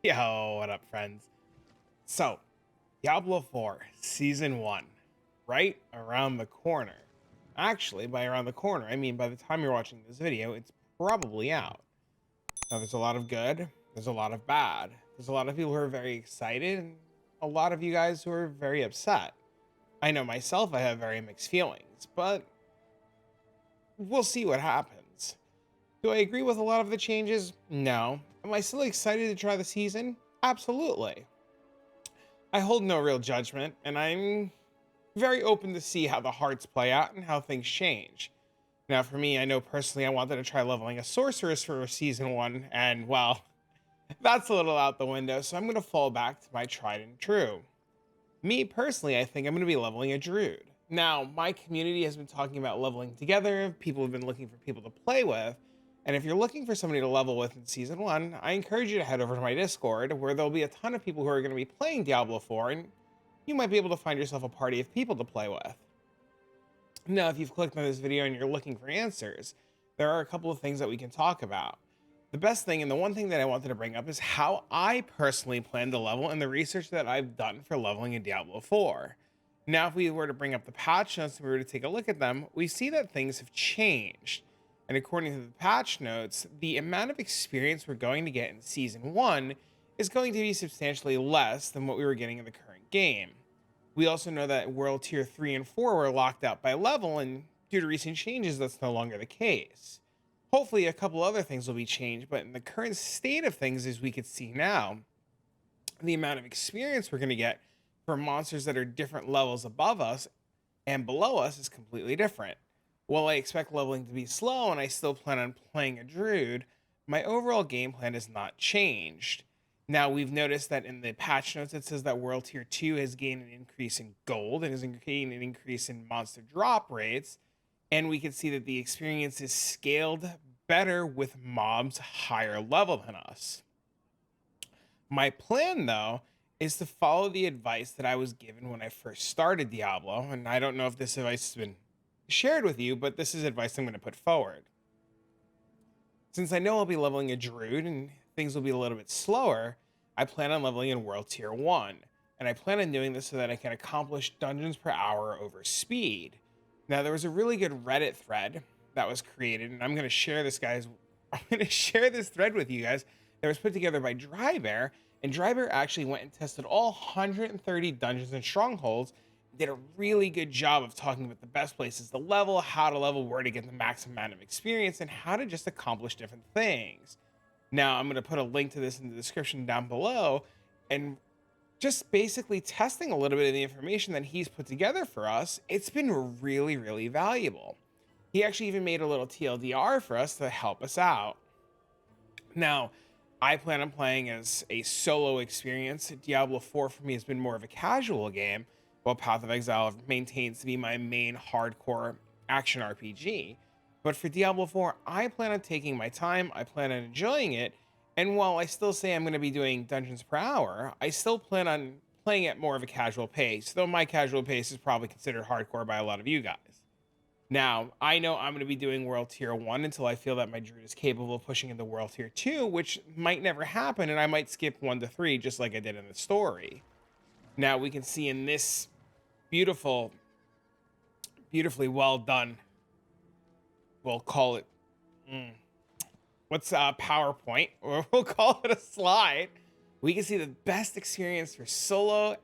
Yo, what up, friends? So, Diablo 4 Season 1, right around the corner. Actually, by around the corner, I mean by the time you're watching this video, it's probably out. Now, there's a lot of good, there's a lot of bad. There's a lot of people who are very excited, and a lot of you guys who are very upset. I know myself, I have very mixed feelings, but we'll see what happens. Do I agree with a lot of the changes? No. Am I still excited to try the season? Absolutely. I hold no real judgment, and I'm very open to see how the hearts play out and how things change. Now, for me, I know personally I wanted to try leveling a sorceress for season 1, and well, that's a little out the window, so I'm going to fall back to my tried and true. Me personally, I think I'm going to be leveling a druid. Now, my community has been talking about leveling together, people have been looking for people to play with, and if you're looking for somebody to level with in season 1, I encourage you to head over to my Discord, where there'll be a ton of people who are going to be playing Diablo 4, and you might be able to find yourself a party of people to play with. Now, if you've clicked on this video and you're looking for answers, there are a couple of things that we can talk about. The best thing, and the one thing that I wanted to bring up, is how I personally plan to level and the research that I've done for leveling in Diablo 4. Now, if we were to bring up the patch notes and we were to take a look at them, we see that things have changed. And according to the patch notes, the amount of experience we're going to get in Season 1 is going to be substantially less than what we were getting in the current game. We also know that World Tier 3 and 4 were locked out by level, and due to recent changes, that's no longer the case. Hopefully, a couple other things will be changed, but in the current state of things, as we can see now, the amount of experience we're going to get for monsters that are different levels above us and below us is completely different. While I expect leveling to be slow and I still plan on playing a druid, my overall game plan has not changed. Now, we've noticed that in the patch notes, it says that World Tier 2 has gained an increase in gold and has gained an increase in monster drop rates. And we can see that the experience is scaled better with mobs higher level than us. My plan, though, is to follow the advice that I was given when I first started Diablo. And I don't know if this advice has been shared with you, but this is advice I'm going to put forward. Since I know I'll be leveling a druid and things will be a little bit slower, I plan on leveling in World Tier 1. And I plan on doing this so that I can accomplish dungeons per hour over speed. Now, there was a really good Reddit thread that was created, and I'm going to share this, guys. I'm going to share this thread with you guys that was put together by Drybear. And Drybear actually went and tested all 130 dungeons and strongholds, did a really good job of talking about the best places to level, how to level, where to get the maximum amount of experience, and how to just accomplish different things. Now, I'm going to put a link to this in the description down below, and just basically testing a little bit of the information that he's put together for us, it's been really, really valuable. He actually even made a little TLDR for us to help us out. Now, I plan on playing as a solo experience. Diablo 4 for me has been more of a casual game, while Path of Exile maintains to be my main hardcore action RPG. But for Diablo 4, I plan on taking my time, I plan on enjoying it, and while I still say I'm going to be doing dungeons per hour, I still plan on playing at more of a casual pace, though my casual pace is probably considered hardcore by a lot of you guys. Now, I know I'm going to be doing World Tier 1 until I feel that my druid is capable of pushing into World Tier 2, which might never happen, and I might skip 1 to 3 just like I did in the story. Now, we can see in this beautifully well done, we'll call it, what's PowerPoint, or we'll call it a slide. We can see the best experience for solo,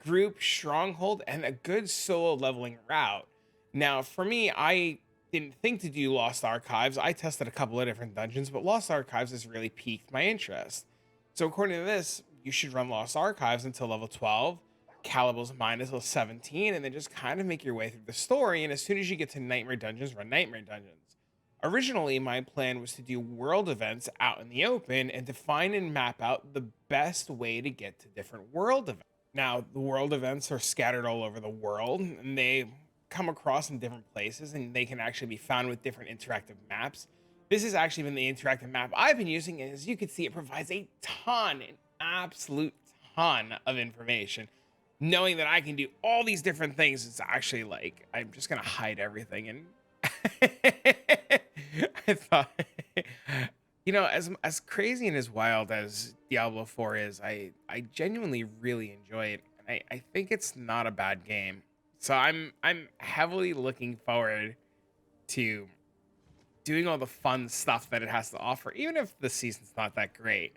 group, stronghold, and a good solo leveling route. Now, for me, I didn't think to do Lost Archives. I tested a couple of different dungeons, but Lost Archives has really piqued my interest. So according to this, you should run Lost Archives until level 12, Calibur's Mine until 17, and then just kind of make your way through the story. And as soon as you get to Nightmare Dungeons, run Nightmare Dungeons. Originally, my plan was to do world events out in the open and to find and map out the best way to get to different world events. Now, the world events are scattered all over the world, and they come across in different places, and they can actually be found with different interactive maps. This has actually been the interactive map I've been using, and as you can see, it provides an absolute ton of information. Knowing that I can do all these different things, it's actually like, I'm just gonna hide everything, and I thought, as crazy and as wild as Diablo 4 is, I genuinely really enjoy it. And I think it's not a bad game. So I'm heavily looking forward to doing all the fun stuff that it has to offer, even if the season's not that great.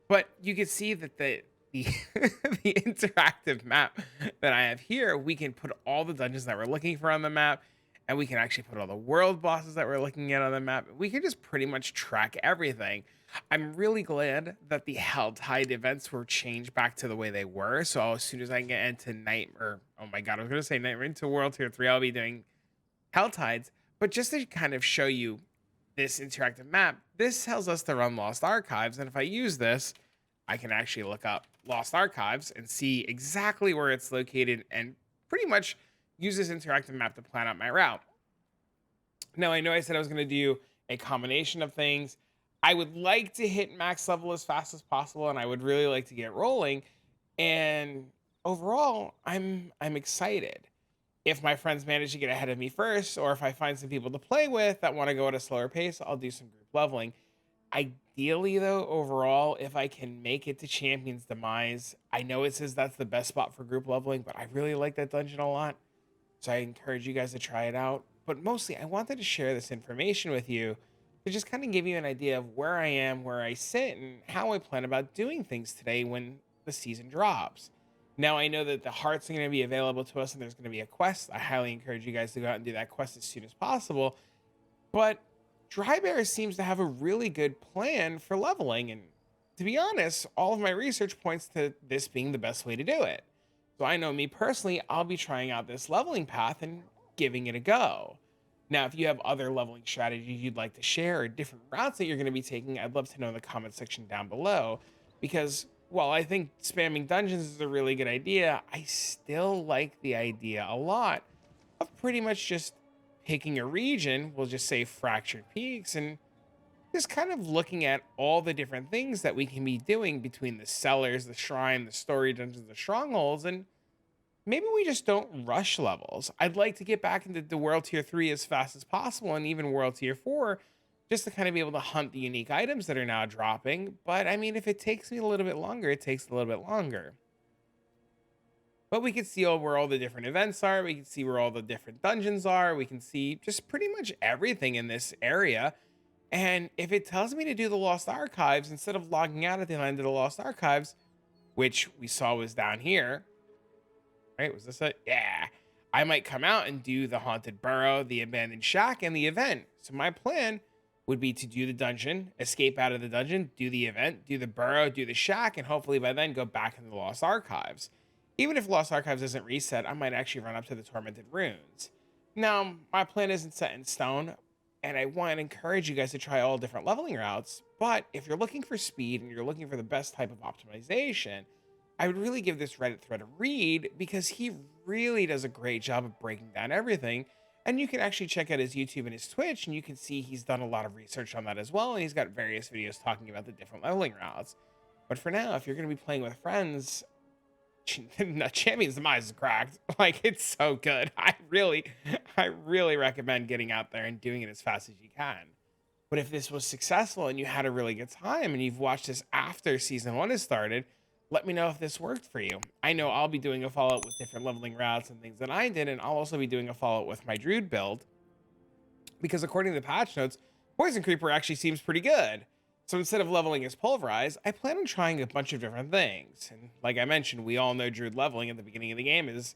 But you can see that the the interactive map that I have here, we can put all the dungeons that we're looking for on the map, and we can actually put all the world bosses that we're looking at on the map. We can just pretty much track everything. I'm really glad that the Helltide events were changed back to the way they were. So as soon as I get into night, or oh my god, I was gonna say night into World Tier 3, I'll be doing Helltides. But just to kind of show you this interactive map, this tells us to run Lost Archives. And if I use this, I can actually look up Lost Archives and see exactly where it's located and pretty much use this interactive map to plan out my route. Now, I know I said I was going to do a combination of things. I would like to hit max level as fast as possible, and I would really like to get rolling. And overall, I'm excited. If my friends manage to get ahead of me first, or if I find some people to play with that want to go at a slower pace, I'll do some group leveling. Ideally, though, overall, if I can make it to Champions Demise, I know it says that's the best spot for group leveling, but I really like that dungeon a lot. So I encourage you guys to try it out. But mostly, I wanted to share this information with you to just kind of give you an idea of where I am, where I sit, and how I plan about doing things today when the season drops. Now, I know that the hearts are going to be available to us and there's going to be a quest. I highly encourage you guys to go out and do that quest as soon as possible. But Dry Bear seems to have a really good plan for leveling. And to be honest, all of my research points to this being the best way to do it. So I know me personally, I'll be trying out this leveling path and giving it a go. Now, if you have other leveling strategies you'd like to share or different routes that you're going to be taking, I'd love to know in the comment section down below. Because while I think spamming dungeons is a really good idea, I still like the idea a lot of pretty much just picking a region, we'll just say Fractured Peaks, and just kind of looking at all the different things that we can be doing between the cellars, the shrine, the story dungeons, the strongholds, and maybe we just don't rush levels. I'd like to get back into the World Tier 3 as fast as possible, and even World Tier 4, just to kind of be able to hunt the unique items that are now dropping. But I mean, if it takes me a little bit longer, it takes a little bit longer. But we can see where all the different events are. We can see where all the different dungeons are. We can see just pretty much everything in this area. And if it tells me to do the Lost Archives, instead of logging out at the end of the Lost Archives, which we saw was down here, right? Was this it? Yeah. I might come out and do the Haunted Burrow, the Abandoned Shack, and the event. So my plan would be to do the dungeon, escape out of the dungeon, do the event, do the burrow, do the shack, and hopefully by then go back into the Lost Archives. Even if Lost Archives isn't reset, I might actually run up to the Tormented Runes. Now, my plan isn't set in stone, and I want to encourage you guys to try all different leveling routes, but if you're looking for speed and you're looking for the best type of optimization, I would really give this Reddit thread a read because he really does a great job of breaking down everything. And you can actually check out his YouTube and his Twitch, and you can see he's done a lot of research on that as well, and he's got various videos talking about the different leveling routes. But for now, if you're going to be playing with friends, Champions Demise is cracked. Like, it's so good. I really recommend getting out there and doing it as fast as you can. But if this was successful and you had a really good time and you've watched this after season 1 has started, let me know if this worked for you. I know I'll be doing a follow-up with different leveling routes and things that I did, and I'll also be doing a follow-up with my Druid build, because according to the patch notes, Poison Creeper actually seems pretty good. So instead of leveling as Pulverize, I plan on trying a bunch of different things. And like I mentioned, we all know Druid leveling at the beginning of the game is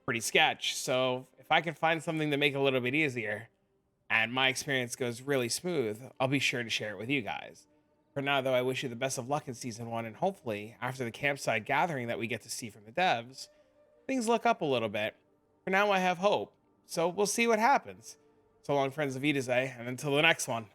pretty sketch. So if I can find something to make it a little bit easier, and my experience goes really smooth, I'll be sure to share it with you guys. For now, though, I wish you the best of luck in Season 1, and hopefully, after the campsite gathering that we get to see from the devs, things look up a little bit. For now, I have hope. So we'll see what happens. So long, friends of Vitaze, and until the next one.